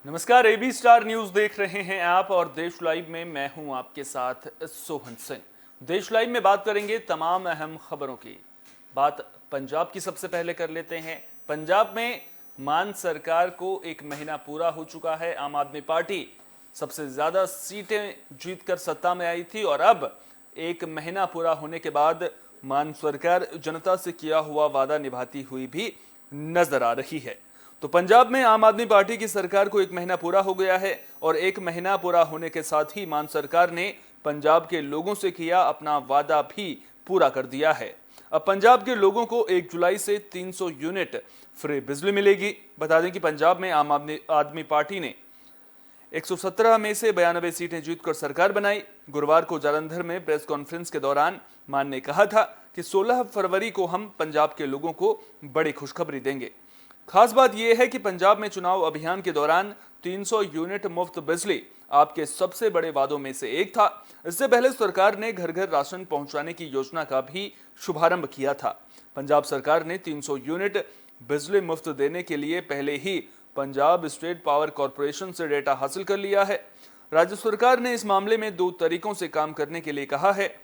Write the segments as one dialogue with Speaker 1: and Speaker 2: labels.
Speaker 1: नमस्कार, AB star news देख रहे हैं आप और देश लाइव में मैं हूं आपके साथ सोहन सिंह। देश लाइव में बात करेंगे तमाम अहम खबरों की। बात पंजाब की सबसे पहले कर लेते हैं। पंजाब में मान सरकार को एक महीना पूरा हो चुका है। आम आदमी पार्टी सबसे ज्यादा सीटें जीतकर सत्ता में आई थी और अब एक महीना पूरा होने के बाद मान सरकार जनता से किया हुआ वादा निभाती हुई भी नजर आ रही है। तो पंजाब में आम आदमी पार्टी की सरकार को एक महीना पूरा हो गया है और एक महीना पूरा होने के साथ ही मान सरकार ने पंजाब के लोगों से किया अपना वादा भी पूरा कर दिया है। अब पंजाब के लोगों को 1 जुलाई से 300 यूनिट फ्री बिजली मिलेगी। बता दें कि पंजाब में आम आदमी पार्टी ने 117 में से 92 सीटें जीतकर सरकार बनाई। गुरुवार को जालंधर में प्रेस कॉन्फ्रेंस के दौरान मान ने कहा था कि 16 फरवरी को हम पंजाब के लोगों को बड़ी खुशखबरी देंगे। खास बात यह है कि पंजाब में चुनाव अभियान के दौरान 300 यूनिट मुफ्त बिजली आपके सबसे बड़े वादों में से एक था। इससे पहले सरकार ने घर घर राशन पहुंचाने की योजना का भी शुभारंभ किया था। पंजाब सरकार ने 300 यूनिट बिजली मुफ्त देने के लिए पहले ही पंजाब स्टेट पावर कॉरपोरेशन से डेटा हासिल कर लिया है। राज्य सरकार ने इस मामले में 2 तरीकों से काम करने के लिए कहा है।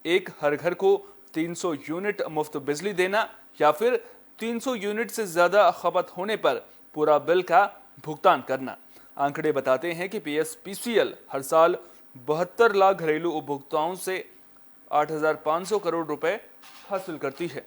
Speaker 1: एक, हर घर को 300 यूनिट मुफ्त बिजली देना या फिर 300 यूनिट से ज्यादा खपत होने पर पूरा बिल का भुगतान करना। आंकड़े बताते हैं कि पीएसपीसीएल हर साल 72 लाख घरेलू उपभोक्ताओं से 8,500 करोड़ रुपए हासिल करती है।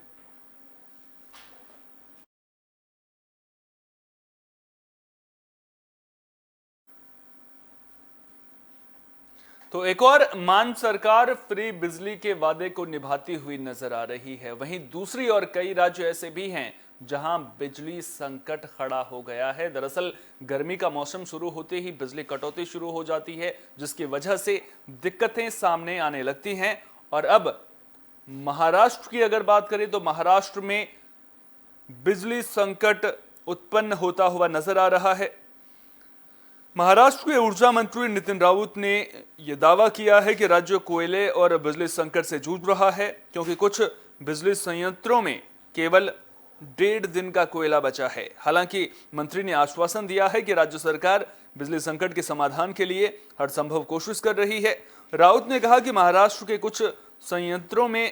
Speaker 1: तो एक और मान सरकार फ्री बिजली के वादे को निभाती हुई नजर आ रही है। वहीं दूसरी ओर कई राज्य ऐसे भी हैं जहां बिजली संकट खड़ा हो गया है। दरअसल गर्मी का मौसम शुरू होते ही बिजली कटौती शुरू हो जाती है, जिसकी वजह से दिक्कतें सामने आने लगती हैं। और अब महाराष्ट्र की अगर बात करें तो महाराष्ट्र में बिजली संकट उत्पन्न होता हुआ नजर आ रहा है। महाराष्ट्र के ऊर्जा मंत्री नितिन राउत ने यह दावा किया है कि राज्य कोयले और बिजली संकट से जूझ रहा है, क्योंकि कुछ बिजली संयंत्रों में केवल 1.5 दिन का कोयला बचा है। हालांकि मंत्री ने आश्वासन दिया है कि राज्य सरकार बिजली संकट के समाधान के लिए हर संभव कोशिश कर रही है। राउत ने कहा कि महाराष्ट्र के कुछ संयंत्रों में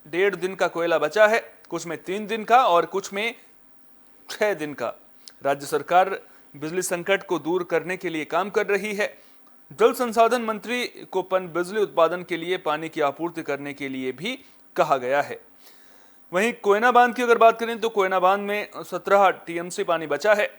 Speaker 1: 1.5 दिन का कोयला बचा है, कुछ में 3 दिन का और कुछ में 6 दिन का। राज्य सरकार बिजली संकट को दूर करने के लिए काम कर रही है। जल संसाधन मंत्री को पन बिजली उत्पादन के लिए पानी की आपूर्ति करने के लिए भी कहा गया है। वहीं कोयना बांध की अगर बात करें तो कोयना बांध में 17 टीएमसी पानी बचा है।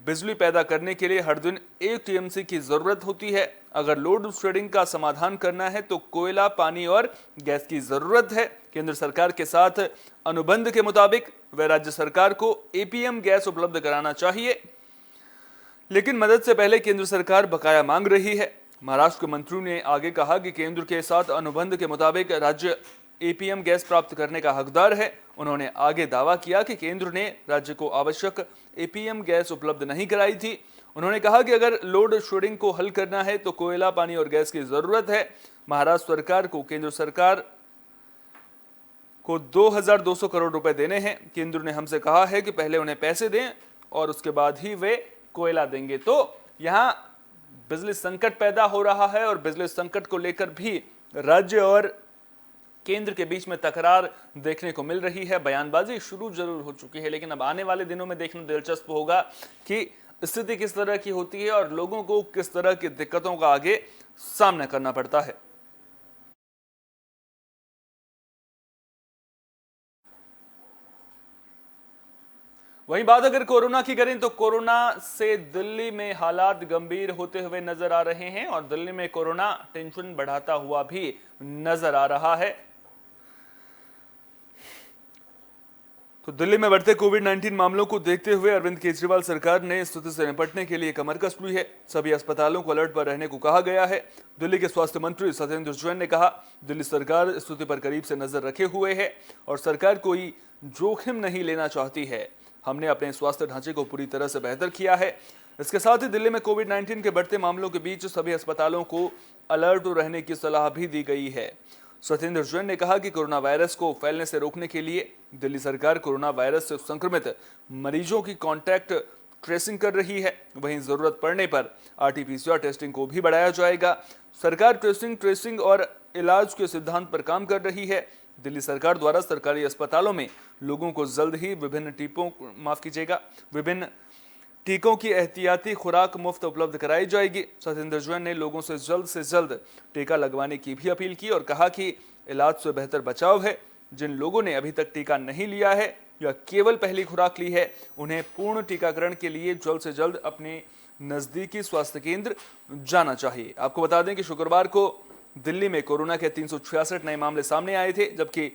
Speaker 1: बिजली पैदा करने के लिए हर दिन 1 टीएमसी की जरूरत होती है। अगर लोड शेडिंग का समाधान करना है तो कोयला, पानी और गैस की जरूरत है। केंद्र सरकार के साथ अनुबंध के मुताबिक वह राज्य सरकार को एपीएम गैस उपलब्ध कराना चाहिए, लेकिन मदद से पहले केंद्र सरकार बकाया मांग रही है। महाराष्ट्र के मंत्री ने आगे कहा कि केंद्र के साथ अनुबंध के मुताबिक राज्य एपीएम गैस प्राप्त करने का हकदार है। उन्होंने आगे दावा किया कि केंद्र ने राज्य को आवश्यक एपीएम गैस उपलब्ध नहीं कराई थी। उन्होंने कहा कि अगर लोड शेडिंग को हल करना है तो कोयला, पानी और गैस की जरूरत है। महाराष्ट्र सरकार को केंद्र सरकार को 2,200 करोड़ रुपए देने हैं। केंद्र ने हमसे कहा है कि पहले उन्हें पैसे दें और उसके बाद ही वे कोयला देंगे। तो यहां बिजली संकट पैदा हो रहा है और बिजली संकट को लेकर भी राज्य और केंद्र के बीच में तकरार देखने को मिल रही है। बयानबाजी शुरू जरूर हो चुकी है, लेकिन अब आने वाले दिनों में देखना दिलचस्प होगा कि स्थिति किस तरह की होती है और लोगों को किस तरह की दिक्कतों का आगे सामना करना पड़ता है। वहीं बात अगर कोरोना की करें तो कोरोना से दिल्ली में हालात गंभीर होते हुए नजर आ रहे हैं और दिल्ली में कोरोना टेंशन बढ़ाता हुआ भी नजर आ रहा है। तो दिल्ली में बढ़ते कोविड-19 मामलों को देखते हुए अरविंद केजरीवाल सरकार ने स्थिति से निपटने के लिए कमर कस ली है। सभी अस्पतालों को अलर्ट पर रहने को कहा गया है। दिल्ली के स्वास्थ्य मंत्री सत्येंद्र जैन ने कहा, दिल्ली सरकार स्थिति पर करीब से नजर रखे हुए है और सरकार कोई जोखिम नहीं लेना चाहती है। हमने अपने स्वास्थ्य ढांचे को पूरी तरह से बेहतर किया है। इसके साथ ही दिल्ली में कोविड-19 के बढ़ते मामलों के बीच सभी अस्पतालों को अलर्ट रहने की सलाह भी दी गई है। सत्येंद्र जैन ने कहा कि कोरोना वायरस को फैलने से रोकने के लिए दिल्ली सरकार कोरोना वायरस से संक्रमित मरीजों की कॉन्टैक्ट ट्रेसिंग कर रही है। वहीं जरूरत पड़ने पर आरटी-पीसीआर टेस्टिंग को भी बढ़ाया जाएगा। सरकार ट्रेसिंग, ट्रेसिंग और इलाज के सिद्धांत पर काम कर रही है। दिल्ली सरकार द्वारा सरकारी अस्पतालों में लोगों को जल्द ही विभिन्न टीकों की एहतियाती खुराक मुफ्त उपलब्ध कराई जाएगी। सत्येंद्र जैन ने लोगों से जल्द टीका लगवाने की भी अपील की और कहा कि इलाज से बेहतर बचाव है। जिन लोगों ने अभी तक टीका नहीं लिया है या केवल पहली खुराक ली है, उन्हें पूर्ण टीकाकरण के लिए जल्द से जल्द अपने नजदीकी स्वास्थ्य केंद्र जाना चाहिए। आपको बता दें कि शुक्रवार को दिल्ली में कोरोना के 366 नए मामले सामने आए थे, जबकि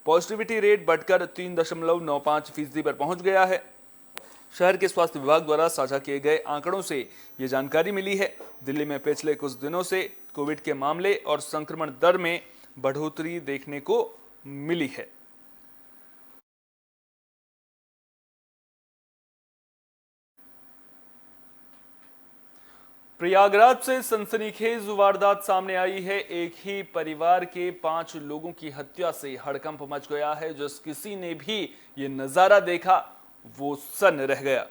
Speaker 1: पॉजिटिविटी रेट बढ़कर 3.95% पर पहुंच गया है। शहर के स्वास्थ्य विभाग द्वारा साझा किए गए आंकड़ों से ये जानकारी मिली है। दिल्ली में पिछले कुछ दिनों से कोविड के मामले और संक्रमण दर में बढ़ोतरी देखने को मिली है। प्रयागराज से सनसनीखेज वारदात सामने आई है। एक ही परिवार के 5 लोगों की हत्या से हड़कंप मच गया है। जिस किसी ने भी ये नजारा देखा वो सन्न रह गया।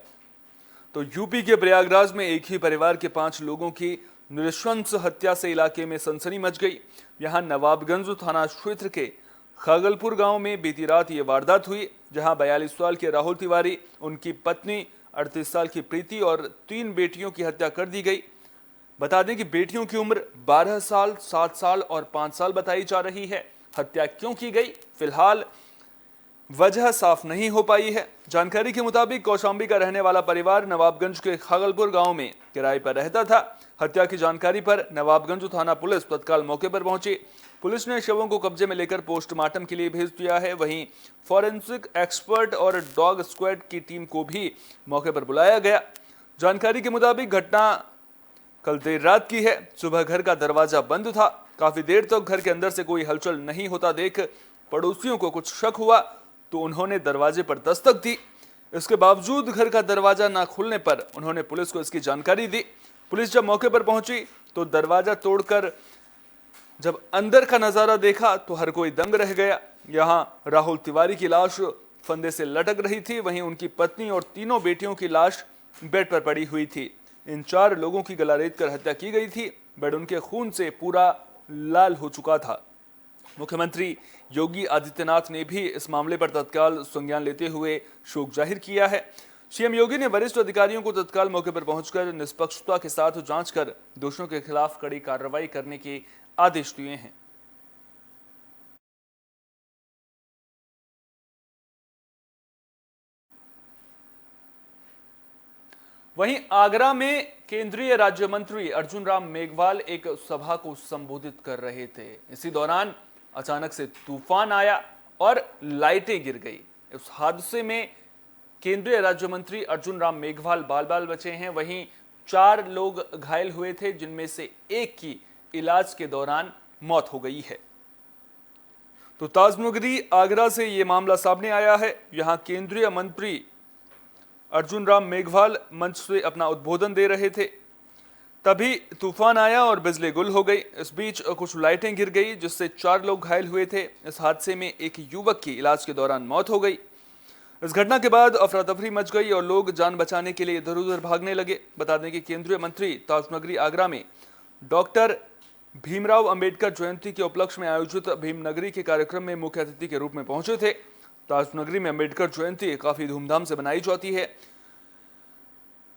Speaker 1: तो यूपी के प्रयागराज में एक ही परिवार के 5 लोगों की नृशंस हत्या से इलाके में सनसनी मच गई। यहां नवाबगंज थाना क्षेत्र के खागलपुर गांव में बीती रात ये वारदात हुई, जहां 42 साल के राहुल तिवारी, उनकी पत्नी 38 साल की प्रीति और 3 बेटियों की हत्या कर दी गई। बता दें कि बेटियों की उम्र 12 साल, 7 साल और 5 साल बताई जा रही है। हत्या क्यों की गई, फिलहाल वजह साफ नहीं हो पाई है। जानकारी के मुताबिक कौशाम्बी का रहने वाला परिवार नवाबगंज के खागलपुर गांव में किराए पर रहता था। हत्या की जानकारी पर नवाबगंज थाना पुलिस तत्काल मौके पर पहुंची। पुलिस ने शवों को कब्जे में लेकर पोस्टमार्टम के लिए भेज दिया है। वहीं फॉरेंसिक एक्सपर्ट और डॉग स्क्वाड की टीम को भी मौके पर बुलाया गया। जानकारी के मुताबिक घटना कल देर रात की है। सुबह घर का दरवाजा बंद था। काफी देर तक घर के अंदर से कोई हलचल नहीं होता देख पड़ोसियों को कुछ शक हुआ तो उन्होंने दरवाजे पर दस्तक दी। इसके बावजूद घर का दरवाजा ना खुलने पर उन्होंने पुलिस को इसकी जानकारी दी। पुलिस जब मौके पर पहुंची तो दरवाजा तोड़कर जब अंदर का नजारा देखा तो हर कोई दंग रह गया। यहां राहुल तिवारी की लाश फंदे से लटक रही थी, वहीं उनकी पत्नी और तीनों बेटियों की लाश बेड पर पड़ी हुई थी। इन 4 लोगों की गला रेत कर हत्या की गई थी। बेड उनके खून से पूरा लाल हो चुका था। मुख्यमंत्री योगी आदित्यनाथ ने भी इस मामले पर तत्काल संज्ञान लेते हुए शोक जाहिर किया है। सीएम योगी ने वरिष्ठ अधिकारियों को तत्काल मौके पर पहुंचकर निष्पक्षता के साथ जांच कर दोषियों के खिलाफ कड़ी कार्रवाई करने के आदेश दिए हैं। वहीं आगरा में केंद्रीय राज्य मंत्री अर्जुन राम मेघवाल एक सभा को संबोधित कर रहे थे। इसी दौरान अचानक से तूफान आया और लाइटें गिर गई। इस हादसे में केंद्रीय राज्य मंत्री अर्जुन राम मेघवाल बाल-बाल बचे हैं। वहीं 4 लोग घायल हुए थे, जिनमें से एक की इलाज के दौरान मौत हो गई है। तो ताजनगरी आगरा से यह मामला सामने आया है। यहां केंद्रीय मंत्री अर्जुन राम मेघवाल मंच से अपना उद्बोधन दे रहे थे, तभी तूफान आया और बिजली गुल हो गई। इस बीच कुछ लाइटें गिर गई, जिससे 4 लोग घायल हुए थे। इस हादसे में एक युवक की इलाज के दौरान मौत हो गई। इस घटना के बाद अफरा तफरी मच गई और लोग जान बचाने के लिए इधर उधर भागने लगे। बता दें कि केंद्रीय मंत्री ताजनगरी आगरा में डॉक्टर भीमराव अंबेडकर जयंती के उपलक्ष्य में आयोजित भीमनगरी के कार्यक्रम में मुख्य अतिथि के रूप में पहुंचे थे। ताजनगरी में अंबेडकर जयंती काफी धूमधाम से मनाई जाती है।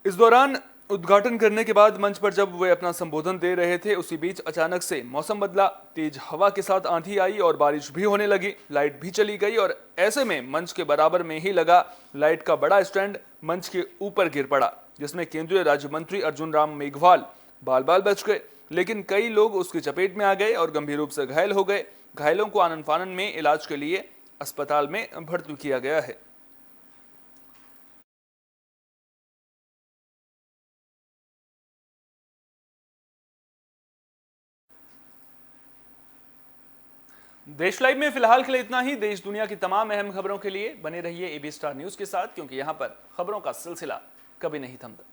Speaker 1: इस दौरान उद्घाटन करने के बाद मंच पर जब वे अपना संबोधन दे रहे थे, उसी बीच अचानक से मौसम बदला। तेज हवा के साथ आंधी आई और बारिश भी होने लगी। लाइट भी चली गई और ऐसे में मंच के बराबर में ही लगा लाइट का बड़ा स्टैंड मंच के ऊपर गिर पड़ा, जिसमें केंद्रीय राज्य मंत्री अर्जुन राम मेघवाल बाल-बाल बच गए। लेकिन कई लोग उसकी चपेट में आ गए और गंभीर रूप से घायल हो गए। घायलों को आनन फानन में इलाज के लिए अस्पताल में भर्ती किया गया है। देश लाइव में फिलहाल के लिए इतना ही। देश दुनिया की तमाम अहम खबरों के लिए बने रहिए AB स्टार न्यूज के साथ, क्योंकि यहां पर खबरों का सिलसिला कभी नहीं थमता।